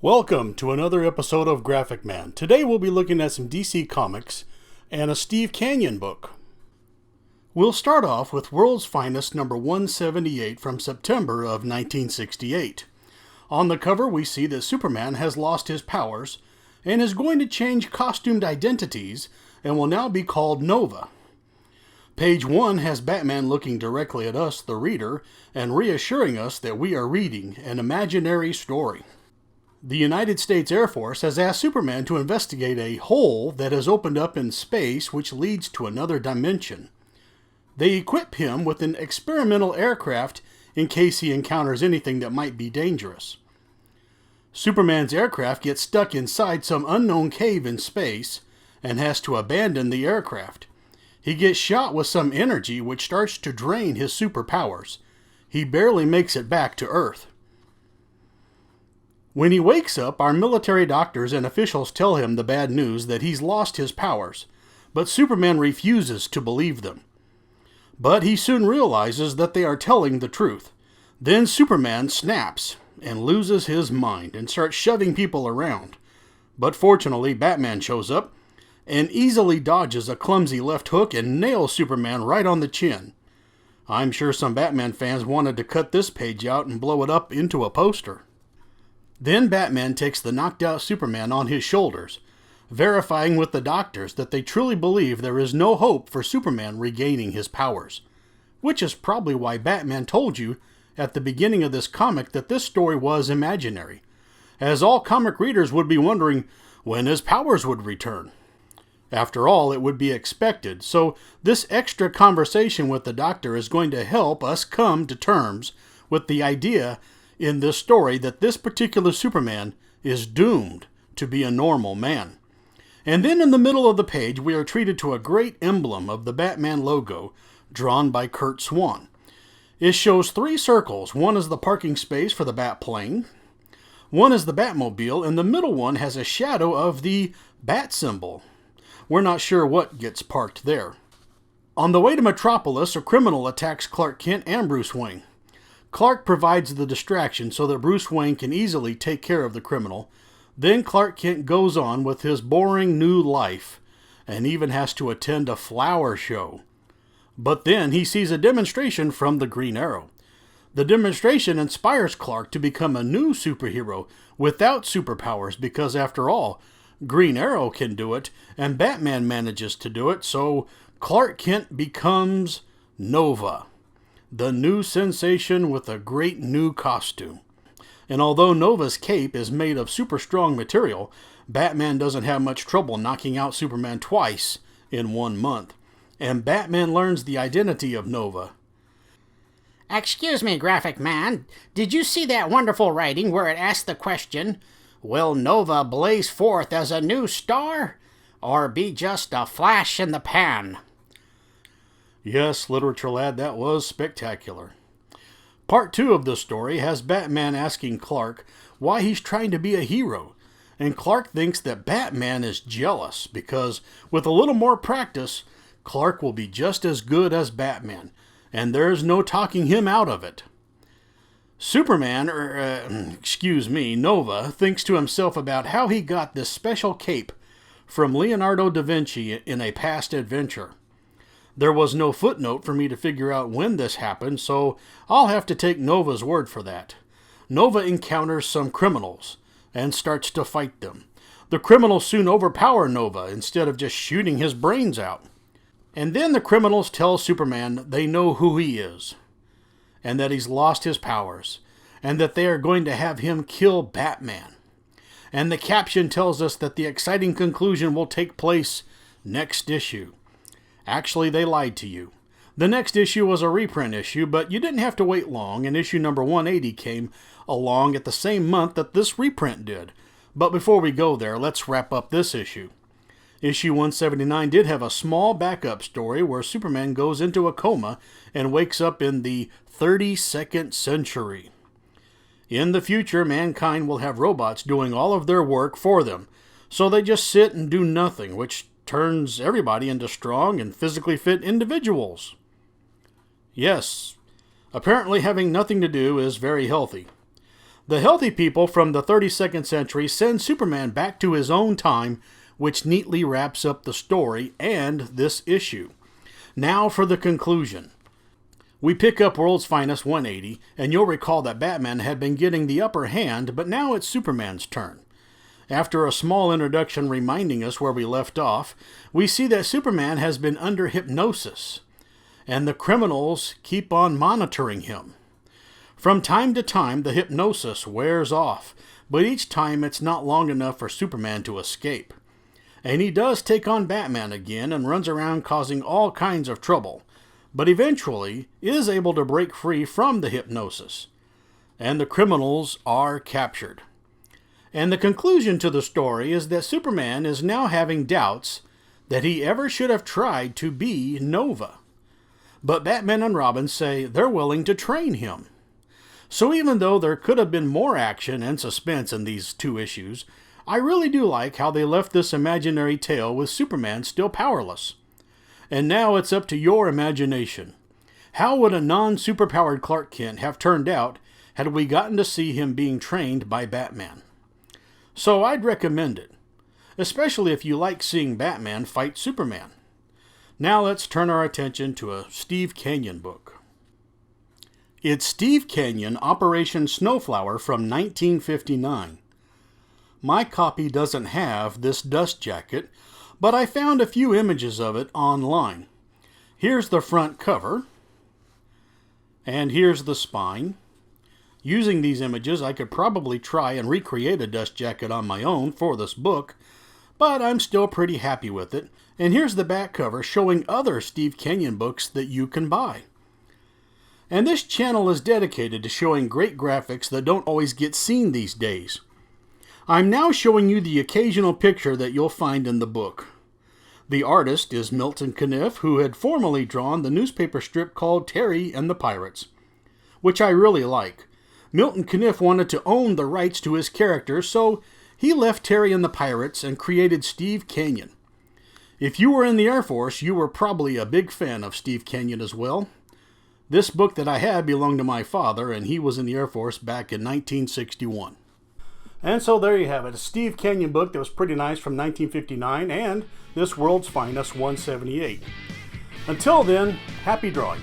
Welcome to another episode of Graphic Man. Today we'll be looking at some DC Comics and a Steve Canyon book. We'll start off with World's Finest number 178 from September of 1968. On the cover we see that Superman has lost his powers and is going to change costumed identities and will now be called Nova. Page 1 has Batman looking directly at us, the reader, and reassuring us that we are reading an imaginary story. The United States Air Force has asked Superman to investigate a hole that has opened up in space which leads to another dimension. They equip him with an experimental aircraft in case he encounters anything that might be dangerous. Superman's aircraft gets stuck inside some unknown cave in space and has to abandon the aircraft. He gets shot with some energy which starts to drain his superpowers. He barely makes it back to Earth. When he wakes up, our military doctors and officials tell him the bad news that he's lost his powers, but Superman refuses to believe them. But he soon realizes that they are telling the truth. Then Superman snaps and loses his mind and starts shoving people around. But fortunately, Batman shows up and easily dodges a clumsy left hook and nails Superman right on the chin. I'm sure some Batman fans wanted to cut this page out and blow it up into a poster. Then Batman takes the knocked out Superman on his shoulders, verifying with the doctors that they truly believe there is no hope for Superman regaining his powers. Which is probably why Batman told you at the beginning of this comic that this story was imaginary, as all comic readers would be wondering when his powers would return. After all, it would be expected, so this extra conversation with the doctor is going to help us come to terms with the idea in this story that this particular Superman is doomed to be a normal man. And then in the middle of the page we are treated to a great emblem of the Batman logo drawn by Curt Swan. It shows 3 circles. One is the parking space for the Batplane, one is the Batmobile, and the middle one has a shadow of the Bat symbol. We're not sure what gets parked there. On the way to Metropolis, a criminal attacks Clark Kent and Bruce Wayne. Clark provides the distraction so that Bruce Wayne can easily take care of the criminal. Then Clark Kent goes on with his boring new life and even has to attend a flower show. But then he sees a demonstration from the Green Arrow. The demonstration inspires Clark to become a new superhero without superpowers because, after all, Green Arrow can do it and Batman manages to do it, so Clark Kent becomes Nova, the new sensation with a great new costume. And although Nova's cape is made of super strong material, Batman doesn't have much trouble knocking out Superman twice in 1 month. And Batman learns the identity of Nova. Excuse me, Graphic Man, did you see that wonderful writing where it asked the question, will Nova blaze forth as a new star, or be just a flash in the pan? Yes, literature lad, that was spectacular. Part 2 of the story has Batman asking Clark why he's trying to be a hero, and Clark thinks that Batman is jealous because with a little more practice, Clark will be just as good as Batman, and there's no talking him out of it. Nova, thinks to himself about how he got this special cape from Leonardo da Vinci in a past adventure. There was no footnote for me to figure out when this happened, so I'll have to take Nova's word for that. Nova encounters some criminals and starts to fight them. The criminals soon overpower Nova instead of just shooting his brains out. And then the criminals tell Superman they know who he is, and that he's lost his powers, and that they are going to have him kill Batman. And the caption tells us that the exciting conclusion will take place next issue. Actually, they lied to you. The next issue was a reprint issue, but you didn't have to wait long, and issue number 180 came along at the same month that this reprint did. But before we go there, let's wrap up this issue. Issue 179 did have a small backup story where Superman goes into a coma and wakes up in the 32nd century. In the future, mankind will have robots doing all of their work for them, so they just sit and do nothing, which turns everybody into strong and physically fit individuals. Yes, apparently having nothing to do is very healthy. The healthy people from the 32nd century send Superman back to his own time, which neatly wraps up the story and this issue. Now for the conclusion. We pick up World's Finest 180, and you'll recall that Batman had been getting the upper hand, but now it's Superman's turn. After a small introduction reminding us where we left off, we see that Superman has been under hypnosis, and the criminals keep on monitoring him. From time to time, the hypnosis wears off, but each time it's not long enough for Superman to escape. And he does take on Batman again and runs around causing all kinds of trouble, but eventually is able to break free from the hypnosis. And the criminals are captured. And the conclusion to the story is that Superman is now having doubts that he ever should have tried to be Nova. But Batman and Robin say they're willing to train him. So even though there could have been more action and suspense in these two issues, I really do like how they left this imaginary tale with Superman still powerless. And now it's up to your imagination. How would a non-superpowered Clark Kent have turned out had we gotten to see him being trained by Batman? So I'd recommend it, especially if you like seeing Batman fight Superman. Now let's turn our attention to a Steve Canyon book. It's Steve Canyon, Operation Snowflower from 1959. My copy doesn't have this dust jacket, but I found a few images of it online. Here's the front cover, and here's the spine. Using these images, I could probably try and recreate a dust jacket on my own for this book, but I'm still pretty happy with it. And here's the back cover showing other Steve Canyon books that you can buy. And this channel is dedicated to showing great graphics that don't always get seen these days. I'm now showing you the occasional picture that you'll find in the book. The artist is Milton Caniff, who had formerly drawn the newspaper strip called Terry and the Pirates, which I really like. Milton Caniff wanted to own the rights to his character, so he left Terry and the Pirates and created Steve Canyon. If you were in the Air Force, you were probably a big fan of Steve Canyon as well. This book that I had belonged to my father, and he was in the Air Force back in 1961. And so there you have it, a Steve Canyon book that was pretty nice from 1959, and this World's Finest 178. Until then, happy drawing.